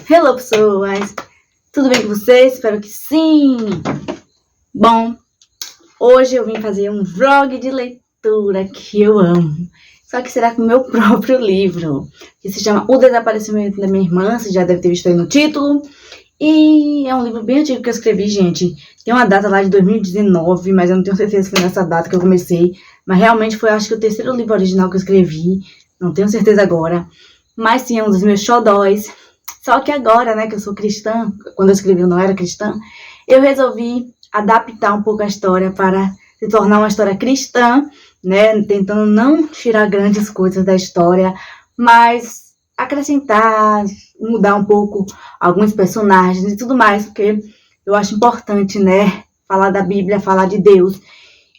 Hello, pessoas! Tudo bem com vocês? Espero que sim! Bom, hoje eu vim fazer um vlog de leitura que eu amo. Só que será com o meu próprio livro, que se chama O Desaparecimento da Minha Irmã, você já deve ter visto aí no título. E é um livro bem antigo que eu escrevi, gente. Tem uma data lá de 2019, mas eu não tenho certeza se foi nessa data que eu comecei. Mas realmente foi, acho que, o terceiro livro original que eu escrevi. Não tenho certeza agora. Mas sim, é um dos meus xodóis. Só que agora, né, que eu sou cristã, quando eu escrevi eu não era cristã, eu resolvi adaptar um pouco a história para se tornar uma história cristã, né, tentando não tirar grandes coisas da história, mas acrescentar, mudar um pouco alguns personagens e tudo mais, porque eu acho importante, né, falar da Bíblia, falar de Deus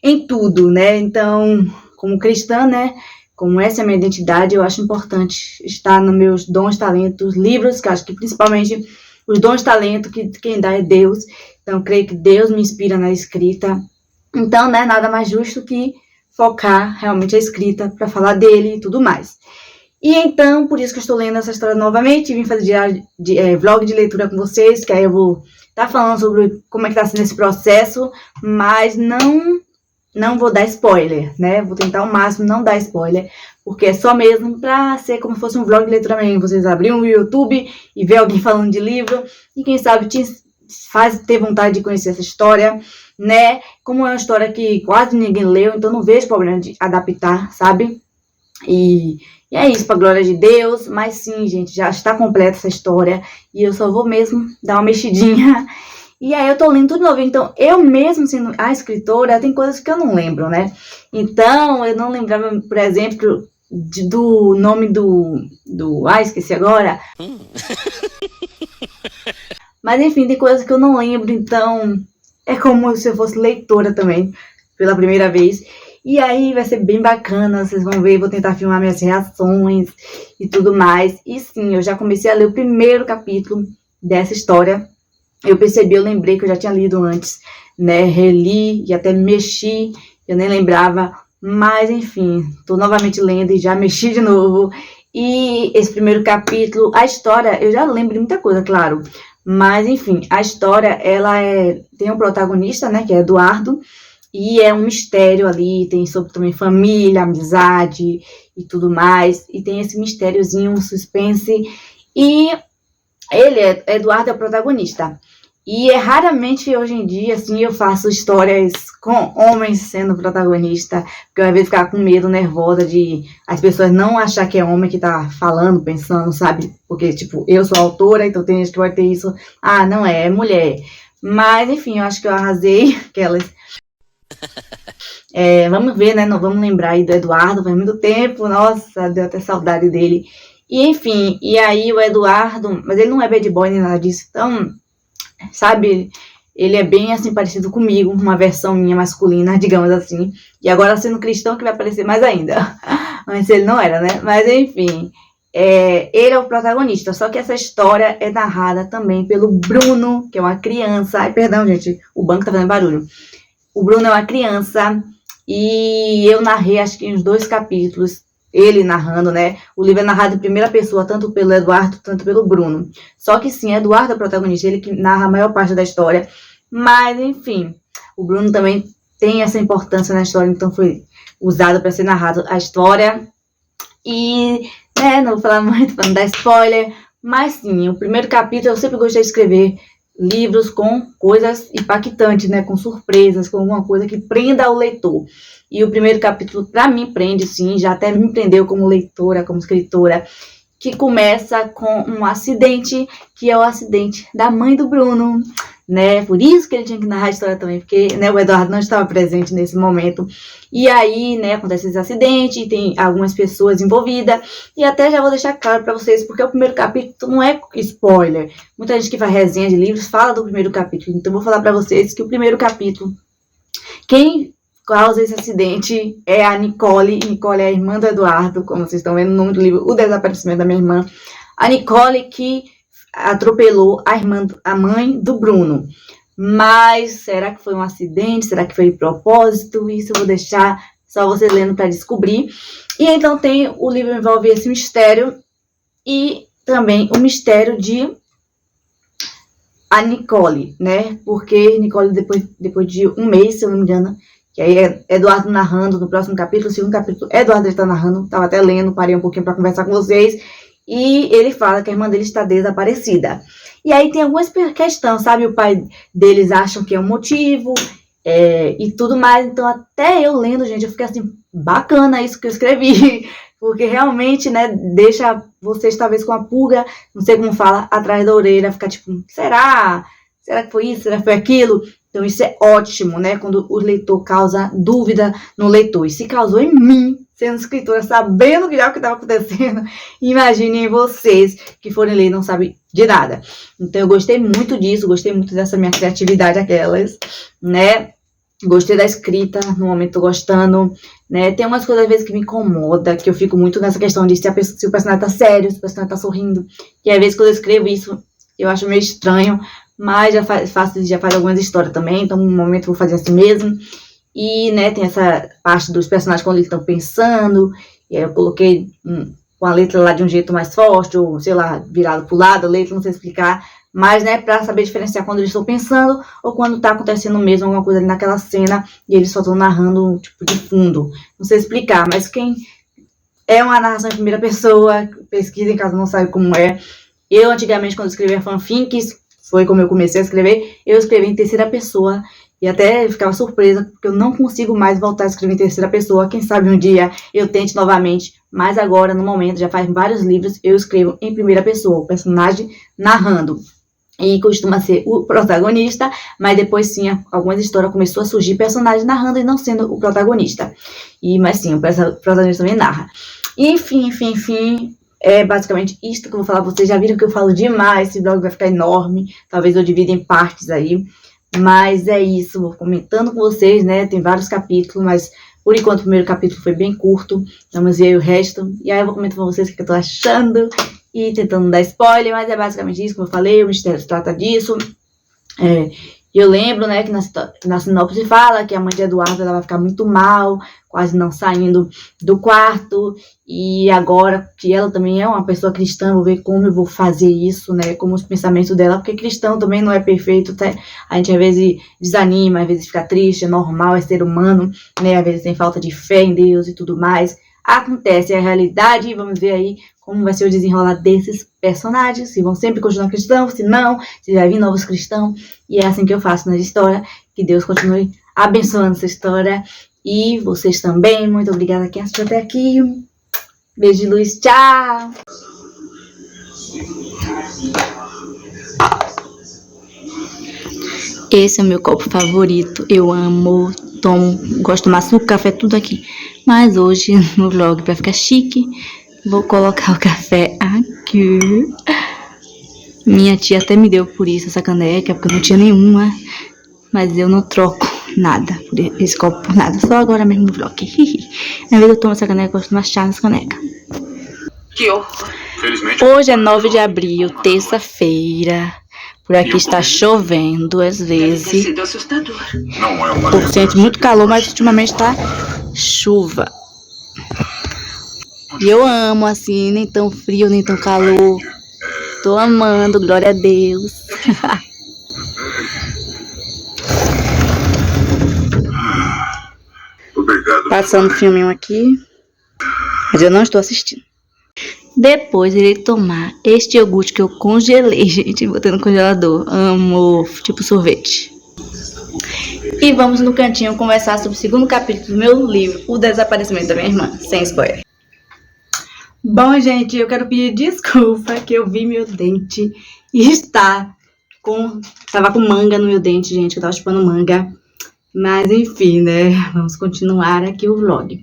em tudo, né, então, como cristã, né, como essa é a minha identidade, eu acho importante estar nos meus dons, talentos, livros, que eu acho que principalmente os dons, talentos, que quem dá é Deus. Então, eu creio que Deus me inspira na escrita. Então, né, nada mais justo que focar realmente a escrita para falar dele e tudo mais. E então, por isso que eu estou lendo essa história novamente, vim fazer vlog de leitura com vocês, que aí eu vou estar falando sobre como é que está sendo esse processo, mas não vou dar spoiler, né? Vou tentar ao máximo não dar spoiler, porque é só mesmo pra ser como se fosse um vlog de leitura mesmo. Vocês abrirem o YouTube e ver alguém falando de livro e quem sabe te faz ter vontade de conhecer essa história, né? Como é uma história que quase ninguém leu, então não vejo problema de adaptar, sabe? E é isso, pra glória de Deus. Mas sim, gente, já está completa essa história e eu só vou mesmo dar uma mexidinha. E aí eu tô lendo tudo de novo, então eu mesmo sendo a escritora, tem coisas que eu não lembro, né? Então, eu não lembrava, por exemplo, do nome esqueci agora. Mas enfim, tem coisas que eu não lembro, então é como se eu fosse leitora também, pela primeira vez. E aí vai ser bem bacana, vocês vão ver, vou tentar filmar minhas reações e tudo mais. E sim, eu já comecei a ler o primeiro capítulo dessa história. Eu lembrei que eu já tinha lido antes, né, reli e até mexi, eu nem lembrava, mas enfim, tô novamente lendo e já mexi de novo. E esse primeiro capítulo, a história, eu já lembro de muita coisa, claro, mas enfim, a história, tem um protagonista, né, que é Eduardo, e é um mistério ali, tem sobre também família, amizade e tudo mais, e tem esse mistériozinho, um suspense, e Eduardo é o protagonista. E é raramente hoje em dia, assim, eu faço histórias com homens sendo protagonista, porque eu às vezes ficar com medo, nervosa de as pessoas não achar que é homem que tá falando, pensando, sabe? Porque, tipo, eu sou autora, então tem gente que vai ter isso. Ah, não é mulher. Mas, enfim, eu acho que eu arrasei aquelas. Vamos ver, né? Não vamos lembrar aí do Eduardo, faz muito tempo, nossa, deu até saudade dele. E, enfim, e aí o Eduardo, mas ele não é bad boy nem nada disso, então, sabe, ele é bem, assim, parecido comigo, uma versão minha masculina, digamos assim, e agora sendo cristão que vai aparecer mais ainda, antes ele não era, né, mas enfim, ele é o protagonista, só que essa história é narrada também pelo Bruno, que é uma criança, ai, perdão, gente, o banco tá fazendo barulho, o Bruno é uma criança, e eu narrei, acho que uns 2 capítulos, ele narrando, né? O livro é narrado em primeira pessoa, tanto pelo Eduardo, tanto pelo Bruno. Só que sim, Eduardo é o protagonista, ele que narra a maior parte da história. Mas, enfim, o Bruno também tem essa importância na história, então foi usado para ser narrado a história. E, né, não vou falar muito para não dar spoiler, mas sim, o primeiro capítulo eu sempre gostei de escrever livros com coisas impactantes, né, com surpresas, com alguma coisa que prenda o leitor. E o primeiro capítulo, para mim, prende, sim, já até me prendeu como leitora, como escritora, que começa com um acidente, que é o acidente da mãe do Bruno, né, por isso que ele tinha que narrar a história também, porque, né, o Eduardo não estava presente nesse momento, e aí, né, acontece esse acidente, e tem algumas pessoas envolvidas, e até já vou deixar claro para vocês, porque o primeiro capítulo não é spoiler, muita gente que faz resenha de livros fala do primeiro capítulo, então eu vou falar para vocês que o primeiro capítulo, quem causa esse acidente é a Nicole. Nicole é a irmã do Eduardo, como vocês estão vendo no nome do livro, O Desaparecimento da Minha Irmã. A Nicole que atropelou a mãe do Bruno. Mas será que foi um acidente? Será que foi de propósito? Isso eu vou deixar só vocês lendo para descobrir. E então o livro envolve esse mistério e também o mistério de a Nicole, né? Porque Nicole, depois de um mês, se eu não me engano, que aí é Eduardo narrando no próximo capítulo, o segundo capítulo, Eduardo está narrando, tava até lendo, parei um pouquinho para conversar com vocês, e ele fala que a irmã dele está desaparecida. E aí tem algumas questões, sabe? O pai deles acham que é um motivo, e tudo mais. Então, até eu lendo, gente, eu fiquei assim, bacana isso que eu escrevi, porque realmente, né, deixa vocês talvez com a pulga, não sei como fala, atrás da orelha, ficar tipo, será? Será que foi isso? Será que foi aquilo? Então, isso é ótimo, né, quando o leitor causa dúvida no leitor. E se causou em mim, sendo escritora, sabendo já o que estava acontecendo, imaginem vocês que forem ler e não sabem de nada. Então, eu gostei muito disso, gostei muito dessa minha criatividade, aquelas, né? Gostei da escrita, no momento tô gostando, né? Tem umas coisas às vezes que me incomoda, que eu fico muito nessa questão de se o personagem tá sério, se o personagem tá sorrindo. E às vezes quando eu escrevo isso, eu acho meio estranho, mas já faz algumas histórias também, então no momento eu vou fazer assim mesmo. E, né, tem essa parte dos personagens quando eles estão pensando, e aí eu coloquei com a letra lá de um jeito mais forte, ou sei lá, virado pro lado, a letra, não sei explicar. Mas, né, pra saber diferenciar quando eles estão pensando ou quando tá acontecendo mesmo alguma coisa ali naquela cena e eles só estão narrando, tipo, de fundo. Não sei explicar, mas quem é uma narração em primeira pessoa, pesquisem caso não saiba como é. Eu, antigamente, quando escrevia fanfics, foi como eu comecei a escrever, eu escrevi em terceira pessoa e até ficava surpresa, porque eu não consigo mais voltar a escrever em terceira pessoa. Quem sabe um dia eu tente novamente, mas agora, no momento, já faz vários livros, eu escrevo em primeira pessoa, o personagem narrando. E costuma ser o protagonista, mas depois sim, algumas histórias começou a surgir personagens narrando e não sendo o protagonista. Mas sim, o protagonista também narra. Enfim, é basicamente isto que eu vou falar. Vocês já viram que eu falo demais, esse blog vai ficar enorme, talvez eu divida em partes aí, mas é isso, vou comentando com vocês, né, tem vários capítulos, mas por enquanto o primeiro capítulo foi bem curto, vamos ver o resto, e aí eu vou comentar com vocês o que eu tô achando, e tentando dar spoiler, mas é basicamente isso, como eu falei, o mistério se trata disso. Eu lembro, né, que na sinopse fala que a mãe de Eduardo ela vai ficar muito mal, quase não saindo do quarto, e agora que ela também é uma pessoa cristã, vou ver como eu vou fazer isso, né, como os pensamentos dela, porque cristão também não é perfeito, tá? A gente às vezes desanima, às vezes fica triste, é normal, é ser humano, né, às vezes tem falta de fé em Deus e tudo mais. Acontece, é a realidade, e vamos ver aí como vai ser o desenrolar desses personagens, se vão sempre continuar cristãos, se não, se vai vir novos cristãos, e é assim que eu faço na história. Que Deus continue abençoando essa história, e vocês também. Muito obrigada quem assistiu até aqui, beijo de luz, tchau! Esse é o meu copo favorito, eu amo, tomo, gosto de tomar açúcar, café, tudo aqui. Mas hoje, no vlog, pra ficar chique, vou colocar o café aqui. Minha tia até me deu por isso essa caneca, porque eu não tinha nenhuma. Mas eu não troco nada por esse copo por nada, só agora mesmo no vlog. Na vez eu tomo essa caneca, eu gosto de tomar chá nessa caneca. Que horror! Hoje é 9 de abril, terça-feira. Por aqui está chovendo às vezes. Por sente muito calor, mas ultimamente está chuva. E eu amo assim, nem tão frio, nem tão calor. Tô amando, glória a Deus. Passando um filminho aqui, mas eu não estou assistindo. Depois irei tomar este iogurte que eu congelei, gente, botei no congelador. Amo, tipo sorvete. E vamos no cantinho conversar sobre o segundo capítulo do meu livro, O Desaparecimento da Minha Irmã, sem spoiler. Bom, gente, eu quero pedir desculpa que eu vi meu dente e estava com manga no meu dente, gente, que eu tava chupando manga. Mas enfim, né, vamos continuar aqui o vlog.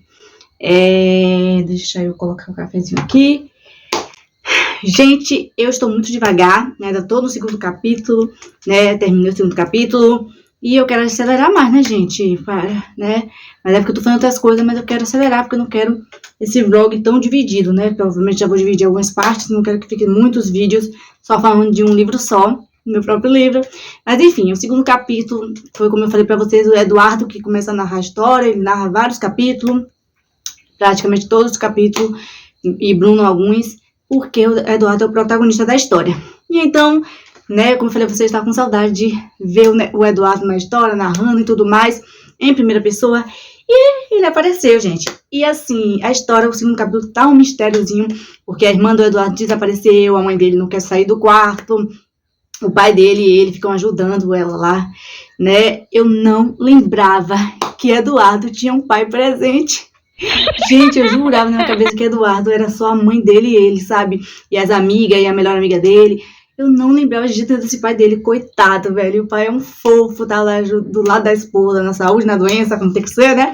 Deixa eu colocar o cafezinho aqui. Gente, eu estou muito devagar, né, ainda tô no segundo capítulo, né, terminei o segundo capítulo. E eu quero acelerar mais, né, gente, né, mas é porque eu tô fazendo outras coisas, mas eu quero acelerar, porque eu não quero esse vlog tão dividido, né, provavelmente já vou dividir algumas partes, não quero que fiquem muitos vídeos só falando de um livro só, meu próprio livro. Mas enfim, o segundo capítulo foi, como eu falei pra vocês, o Eduardo que começa a narrar a história, ele narra vários capítulos, praticamente todos os capítulos, e Bruno alguns, porque o Eduardo é o protagonista da história. E então, né? Como eu falei, você está com saudade de ver o Eduardo na história, narrando e tudo mais, em primeira pessoa. E ele apareceu, gente. E assim, a história, o segundo capítulo tá um mistériozinho, porque a irmã do Eduardo desapareceu, a mãe dele não quer sair do quarto, o pai dele e ele ficam ajudando ela lá, né? Eu não lembrava que Eduardo tinha um pai presente. Gente, eu jurava na minha cabeça que Eduardo era só a mãe dele e ele, sabe? E as amigas, e a melhor amiga dele. Eu não lembrava de ter desse pai dele, coitado, velho. O pai é um fofo, tá lá do lado da esposa, na saúde, na doença, como tem que ser, né?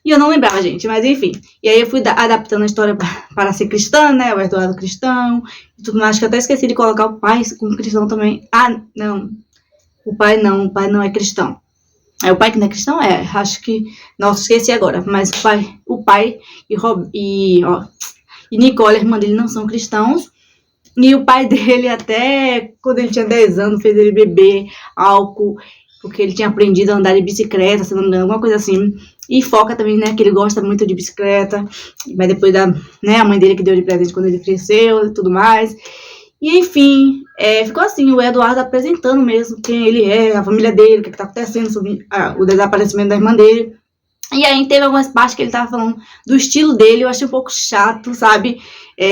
E eu não lembrava, gente, mas enfim. E aí eu fui adaptando a história para ser cristã, né? O Eduardo cristão e tudo mais. Que eu até esqueci de colocar o pai como cristão também. Ah, não. O pai não é cristão. É o pai que não é cristão? É, acho que... Nossa, esqueci agora. Mas o pai e Nicole, a irmã dele, não são cristãos. E o pai dele, até quando ele tinha 10 anos, fez ele beber álcool, porque ele tinha aprendido a andar de bicicleta, se não me engano, alguma coisa assim. E foca também, né, que ele gosta muito de bicicleta. Mas depois a mãe dele que deu de presente quando ele cresceu e tudo mais. E enfim, ficou assim, o Eduardo apresentando mesmo quem ele é, a família dele, o que está acontecendo sobre o desaparecimento da irmã dele. E aí teve algumas partes que ele tava falando do estilo dele, eu achei um pouco chato, sabe?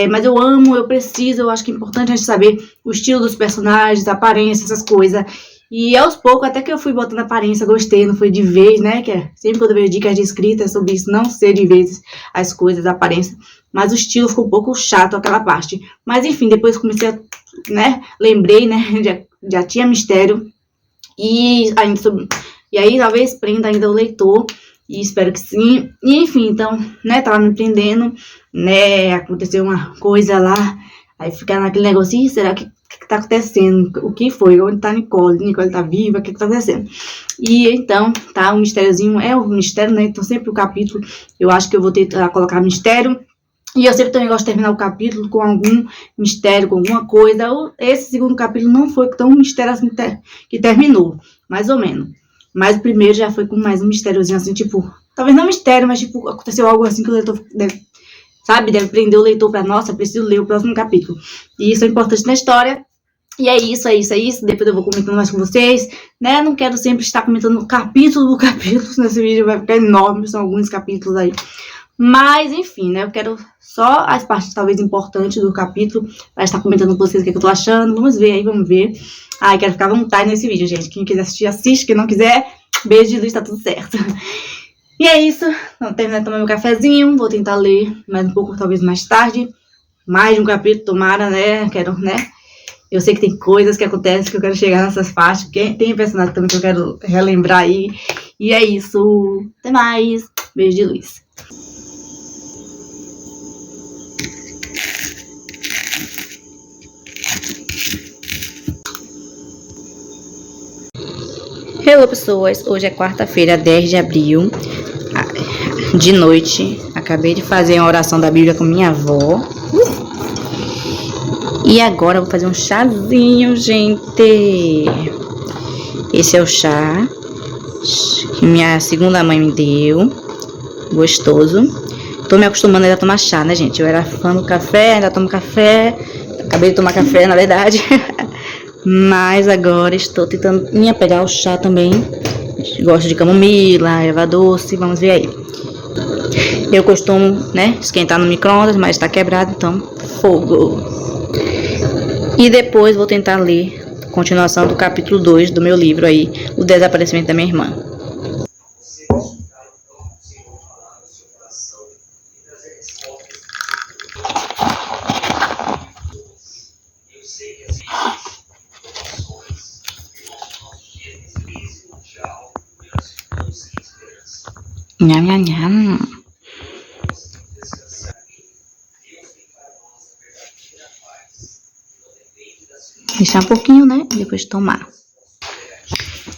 Mas eu amo, eu preciso, eu acho que é importante a gente saber o estilo dos personagens, a aparência, essas coisas. E aos poucos, até que eu fui botando aparência, gostei, não foi de vez, né? Que sempre quando eu vejo dicas de escrita sobre isso, não ser de vez as coisas, a aparência. Mas o estilo ficou um pouco chato, aquela parte. Mas enfim, depois comecei a, né? Lembrei, né? Já tinha mistério. E aí talvez prenda ainda o leitor. E espero que sim. E enfim, então, né, tava me prendendo, né, aconteceu uma coisa lá, aí ficar naquele negocinho, será que tá acontecendo? O que foi? Onde tá Nicole? Nicole tá viva? O que tá acontecendo? E então, tá, um mistériozinho, é um mistério, né, então sempre o capítulo, eu acho que eu vou tentar colocar mistério, e eu sempre também gosto de terminar o capítulo com algum mistério, com alguma coisa. Esse segundo capítulo não foi tão mistério assim que terminou, mais ou menos. Mas o primeiro já foi com mais um mistériozinho, assim, tipo... Talvez não mistério, mas, tipo, aconteceu algo assim que o leitor deve prender o leitor pra... Nossa, preciso ler o próximo capítulo. E isso é importante na história. E é isso. Depois eu vou comentando mais com vocês, né? Não quero sempre estar comentando capítulo por capítulo. Nesse vídeo vai ficar enorme, são alguns capítulos aí. Mas, enfim, né? Eu quero só as partes, talvez, importantes do capítulo para estar comentando com vocês o que eu tô achando. Vamos ver aí, vamos ver. Ai, quero ficar à vontade nesse vídeo, gente. Quem quiser assistir, assiste. Quem não quiser, beijo de luz, tá tudo certo. E é isso. Vou terminar de tomar meu cafezinho. Vou tentar ler mais um pouco, talvez mais tarde. Mais de um capítulo, tomara, né? Quero, né? Eu sei que tem coisas que acontecem que eu quero chegar nessas partes. Tem personagem também que eu quero relembrar aí. E é isso. Até mais. Beijo de luz. Hello, pessoas, hoje é quarta-feira, 10 de abril, de noite. Acabei de fazer uma oração da Bíblia com minha avó. E agora eu vou fazer um chazinho, gente. Esse é o chá que minha segunda mãe me deu. Gostoso. Tô me acostumando a tomar chá, né, gente? Eu era fã do café, ainda tomo café. Acabei de tomar café, na verdade. Mas agora estou tentando me apegar ao chá também. Gosto de camomila, erva doce, vamos ver aí. Eu costumo, né, esquentar no micro-ondas, mas está quebrado, então fogo. E depois vou tentar ler a continuação do capítulo 2 do meu livro aí, O Desaparecimento da Minha Irmã. Nham, nham, nham. Deixar um pouquinho, né? Depois tomar.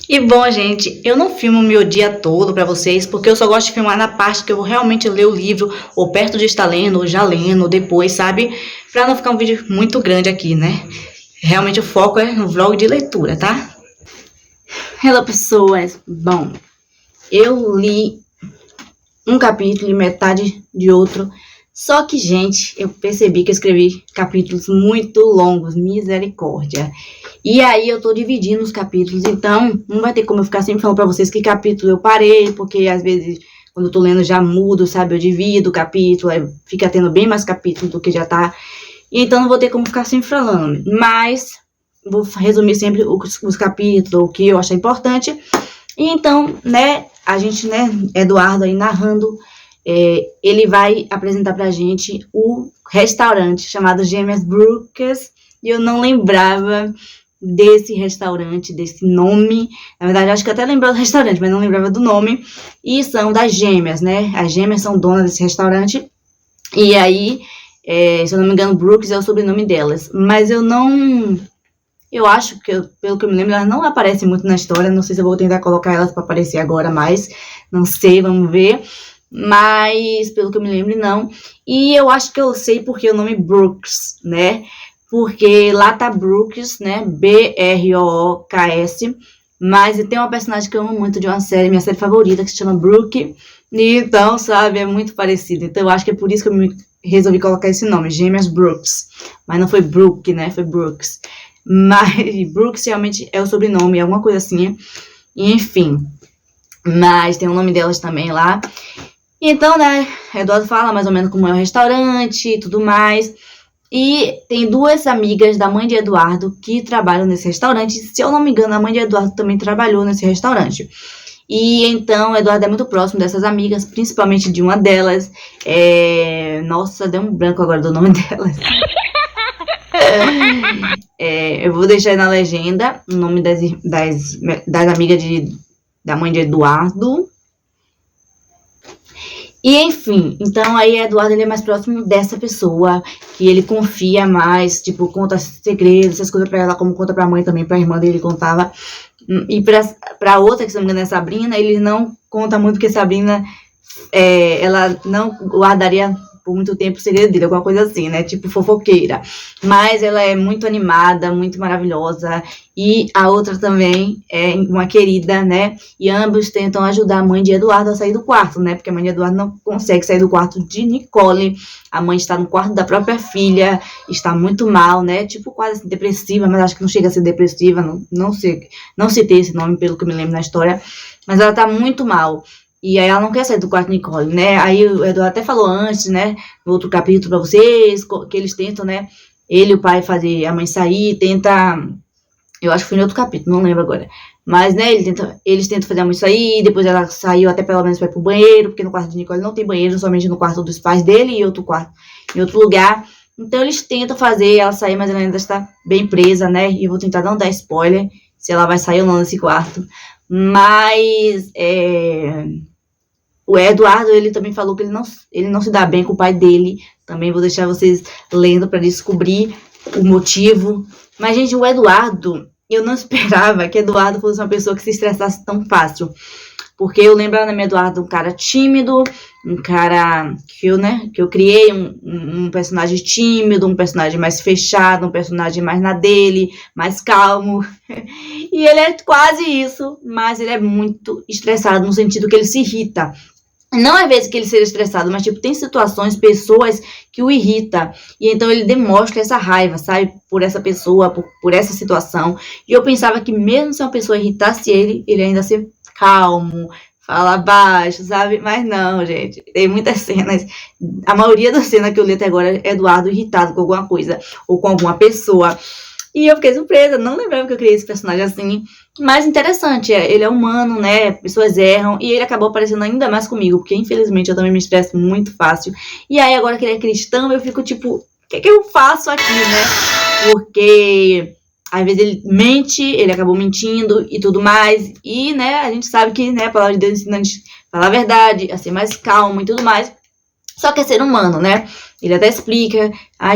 E bom, gente, eu não filmo o meu dia todo pra vocês, porque eu só gosto de filmar na parte que eu vou realmente ler o livro, ou perto de estar lendo, ou já lendo, ou depois, sabe? Pra não ficar um vídeo muito grande aqui, né? Realmente o foco é no vlog de leitura, tá? Hello, pessoas. Bom, eu li um capítulo e metade de outro, Só que, gente, eu percebi que eu escrevi capítulos muito longos, misericórdia. E aí eu tô dividindo os capítulos, então não vai ter como eu ficar sempre falando pra vocês que capítulo eu parei, porque às vezes quando eu tô lendo já mudo, sabe? Eu divido o capítulo, aí fica tendo bem mais capítulo do que já tá. Então não vou ter como ficar sempre falando, mas vou resumir sempre os capítulos, o que eu achei importante. E então, né, a gente, né, Eduardo aí narrando, ele vai apresentar pra gente o restaurante chamado Gêmeas Brooks, e eu não lembrava desse restaurante, desse nome. Na verdade, acho que eu até lembrava do restaurante, mas não lembrava do nome. E são das gêmeas, né? As gêmeas são donas desse restaurante. E aí, se eu não me engano, Brooks é o sobrenome delas. Mas eu não... Eu acho que, pelo que eu me lembro, elas não aparecem muito na história. Não sei se eu vou tentar colocar elas para aparecer agora, mas não sei, vamos ver. Mas, pelo que eu me lembro, não. E eu acho que eu sei porque o nome Brooks, né? Porque lá tá Brooks, né? B-R-O-O-K-S. Mas tem uma personagem que eu amo muito de uma série, minha série favorita, que se chama Brooke. E então, sabe, é muito parecido. Então eu acho que é por isso que eu resolvi colocar esse nome, Gêmeas Brooks. Mas não foi Brooke, né? Foi Brooks. Mas Brooks realmente é o sobrenome, alguma coisa assim. Enfim. Mas tem o nome delas também lá. Então, né, Eduardo fala mais ou menos como é o restaurante e tudo mais. E tem duas amigas da mãe de Eduardo que trabalham nesse restaurante. Se eu não me engano, a mãe de Eduardo também trabalhou nesse restaurante. E então, Eduardo é muito próximo dessas amigas, principalmente de uma delas. Nossa, deu um branco agora do nome delas. Eu vou deixar aí na legenda o nome das amigas da mãe de Eduardo. E enfim, então aí Eduardo ele é mais próximo dessa pessoa, que ele confia mais, tipo, conta segredos, essas coisas pra ela, como conta pra mãe também, pra irmã dele contava. E pra outra, que se não me engano é Sabrina, ele não conta muito, porque Sabrina, ela não guardaria por muito tempo o segredo dele, alguma coisa assim, né? Tipo fofoqueira. Mas ela é muito animada, muito maravilhosa. E a outra também é uma querida, né? E ambos tentam ajudar a mãe de Eduardo a sair do quarto, né? Porque a mãe de Eduardo não consegue sair do quarto de Nicole. A mãe está no quarto da própria filha, está muito mal, né? Tipo quase assim, depressiva, mas acho que não chega a ser depressiva, não sei, não citei esse nome pelo que eu me lembro na história. Mas ela tá muito mal. E aí ela não quer sair do quarto de Nicole, né? Aí o Eduardo até falou antes, né? No outro capítulo pra vocês, que eles tentam, né? Ele e o pai fazer a mãe sair, tenta... Eu acho que foi em outro capítulo, não lembro agora. Mas, né, eles tentam fazer a mãe sair, depois ela saiu até pelo menos pra ir pro banheiro, porque no quarto de Nicole não tem banheiro, somente no quarto dos pais dele e outro quarto, em outro lugar. Então eles tentam fazer ela sair, mas ela ainda está bem presa, né? E eu vou tentar não dar spoiler, se ela vai sair ou não desse quarto. Mas, o Eduardo, ele também falou que ele não se dá bem com o pai dele. Também vou deixar vocês lendo para descobrir o motivo. Mas, gente, o Eduardo, eu não esperava que Eduardo fosse uma pessoa que se estressasse tão fácil. Porque eu lembro na minha Eduardo um cara tímido, um cara que eu criei, um personagem tímido, um personagem mais fechado, um personagem mais na dele, mais calmo. E ele é quase isso, mas ele é muito estressado no sentido que ele se irrita. Não é vezes que ele seja estressado, mas tipo, tem situações, pessoas que o irrita. E então ele demonstra essa raiva, sabe? Por essa pessoa, por essa situação. E eu pensava que mesmo se uma pessoa irritasse ele ainda ser calmo, fala baixo, sabe? Mas não, gente. Tem muitas cenas. A maioria das cenas que eu li até agora é Eduardo irritado com alguma coisa ou com alguma pessoa. E eu fiquei surpresa, não lembrava que eu criei esse personagem assim. Mas interessante, ele é humano, né? Pessoas erram. E ele acabou aparecendo ainda mais comigo, porque infelizmente eu também me estresso muito fácil. E aí agora que ele é cristão, eu fico tipo, o que eu faço aqui, né? Porque às vezes ele mente, ele acabou mentindo e tudo mais. E, né, a gente sabe que, né, a palavra de Deus ensina a gente a falar a verdade, a ser mais calmo e tudo mais. Só que é ser humano, né? Ele até explica,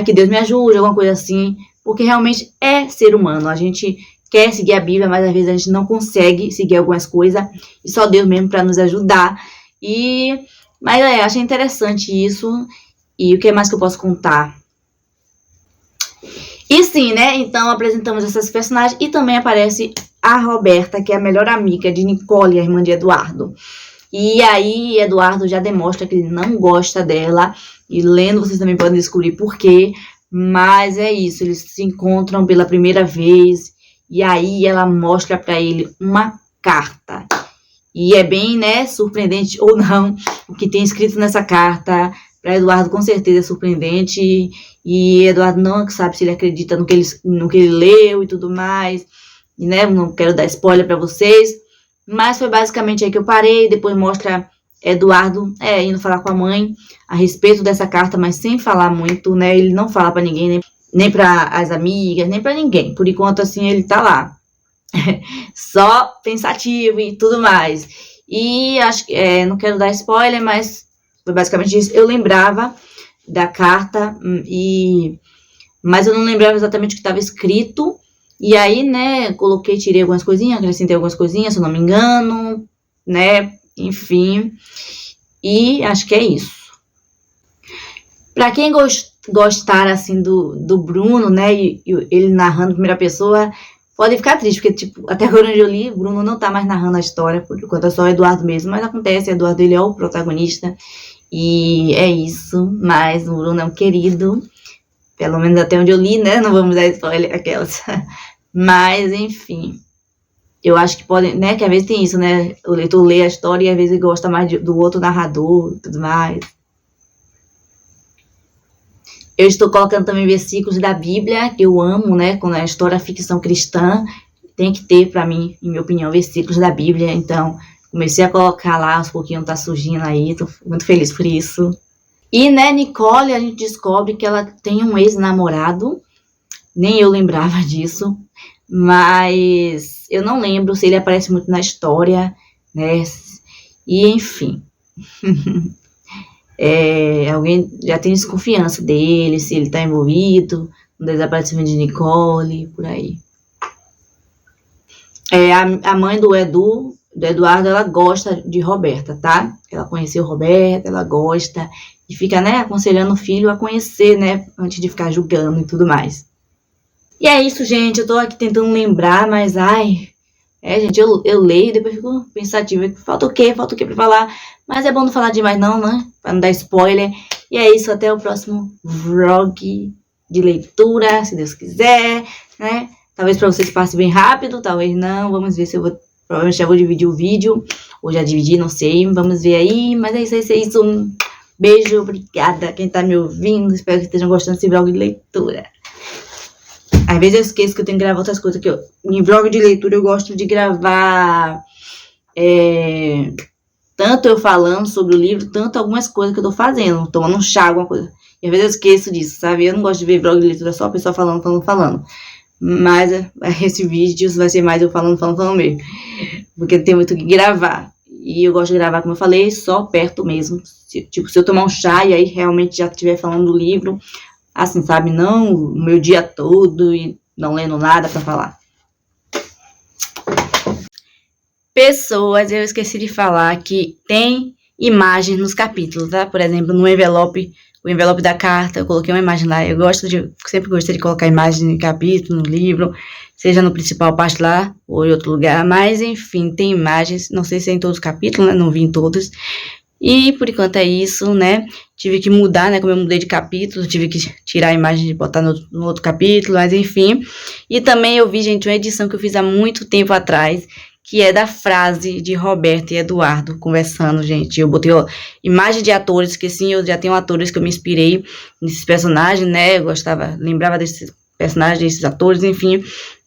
que Deus me ajude, alguma coisa assim. Porque realmente é ser humano. A gente quer seguir a Bíblia, mas às vezes a gente não consegue seguir algumas coisas. E só Deus mesmo para nos ajudar. Mas achei interessante isso. E o que mais que eu posso contar? E sim, né? Então apresentamos essas personagens. E também aparece a Roberta, que é a melhor amiga de Nicole, a irmã de Eduardo. E aí Eduardo já demonstra que ele não gosta dela. E lendo vocês também podem descobrir por quê. Mas é isso, eles se encontram pela primeira vez. E aí ela mostra pra ele uma carta. E é bem, né, surpreendente ou não o que tem escrito nessa carta. Para Eduardo com certeza é surpreendente. E Eduardo não sabe se ele acredita no que ele leu e tudo mais. E, né, não quero dar spoiler para vocês. Mas foi basicamente aí que eu parei. Depois mostra Eduardo indo falar com a mãe a respeito dessa carta, mas sem falar muito, né? Ele não fala para ninguém, nem para as amigas, nem para ninguém. Por enquanto, assim, ele tá lá. Só pensativo e tudo mais. E acho que não quero dar spoiler, mas foi basicamente isso. Eu lembrava da carta, mas eu não lembrava exatamente o que estava escrito. E aí, né, tirei algumas coisinhas, acrescentei algumas coisinhas, se eu não me engano, né, enfim. E acho que é isso. Pra quem gostar, assim, do Bruno, né, e ele narrando em primeira pessoa, pode ficar triste, porque, tipo, até agora onde eu li, Bruno não tá mais narrando a história, por enquanto é só o Eduardo mesmo, mas acontece, Eduardo, ele é o protagonista, e é isso, mas o Bruno é um querido, pelo menos até onde eu li, né, não vamos dar spoiler, aquelas, mas, enfim, eu acho que pode, né, que às vezes tem isso, né, o leitor lê a história e às vezes gosta mais do outro narrador e tudo mais. Eu estou colocando também versículos da Bíblia, que eu amo, né? Quando é história ficção cristã, tem que ter, para mim, em minha opinião, versículos da Bíblia. Então, comecei a colocar lá, aos pouquinhos tá surgindo aí, tô muito feliz por isso. E, né, Nicole, a gente descobre que ela tem um ex-namorado, nem eu lembrava disso, mas eu não lembro se ele aparece muito na história, né? E, enfim... alguém já tem desconfiança dele, se ele tá envolvido no desaparecimento de Nicole, por aí. A mãe do Eduardo, ela gosta de Roberta, tá? Ela conheceu Roberta, ela gosta, e fica, né, aconselhando o filho a conhecer, né, antes de ficar julgando e tudo mais. E é isso, gente, eu tô aqui tentando lembrar, mas, gente, eu leio e depois fico pensativa, falta o quê pra falar? Mas é bom não falar demais não, né? Pra não dar spoiler. E é isso, até o próximo vlog de leitura, se Deus quiser, né? Talvez pra vocês passe bem rápido, talvez não. Vamos ver se eu vou... Provavelmente já vou dividir o vídeo. Ou já dividi, não sei. Vamos ver aí. Mas é isso. Um beijo, obrigada quem tá me ouvindo. Espero que estejam gostando desse vlog de leitura. Às vezes eu esqueço que eu tenho que gravar outras coisas. Que em vlog de leitura eu gosto de gravar... tanto eu falando sobre o livro, tanto algumas coisas que eu tô fazendo, tomando um chá, alguma coisa. E às vezes eu esqueço disso, sabe? Eu não gosto de ver vlog de leitura só a pessoa falando. Mas esse vídeo vai ser mais eu falando mesmo. Porque tem muito que gravar. E eu gosto de gravar, como eu falei, só perto mesmo. Se eu tomar um chá e aí realmente já estiver falando do livro, assim, sabe? Não o meu dia todo e não lendo nada pra falar. Pessoas, eu esqueci de falar que tem imagens nos capítulos, tá? Por exemplo, no envelope, o envelope da carta, eu coloquei uma imagem lá. Sempre gostei de colocar imagem em capítulo, no livro, seja no principal parte lá ou em outro lugar. Mas, enfim, tem imagens, não sei se é em todos os capítulos, né? Não vi em todos. E, por enquanto, é isso, né? Tive que mudar, né? Como eu mudei de capítulo, tive que tirar a imagem e botar no outro capítulo, mas, enfim. E também eu vi, gente, uma edição que eu fiz há muito tempo atrás, que é da frase de Roberto e Eduardo conversando, gente. Eu botei imagem de atores, que sim, eu já tenho atores que eu me inspirei nesses personagens, né? Eu lembrava desses personagens, desses atores, enfim.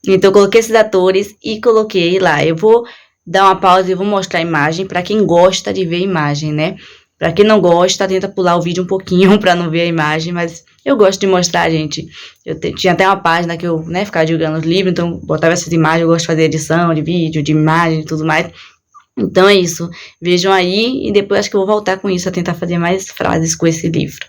Então, eu coloquei esses atores e coloquei lá. Eu vou dar uma pausa e vou mostrar a imagem para quem gosta de ver a imagem, né? Para quem não gosta, tenta pular o vídeo um pouquinho para não ver a imagem, mas eu gosto de mostrar, gente. Eu tinha até uma página que eu, né, ficava divulgando os livros, então botava essas imagens, eu gosto de fazer edição de vídeo, de imagem e tudo mais. Então é isso. Vejam aí e depois acho que eu vou voltar com isso, a tentar fazer mais frases com esse livro.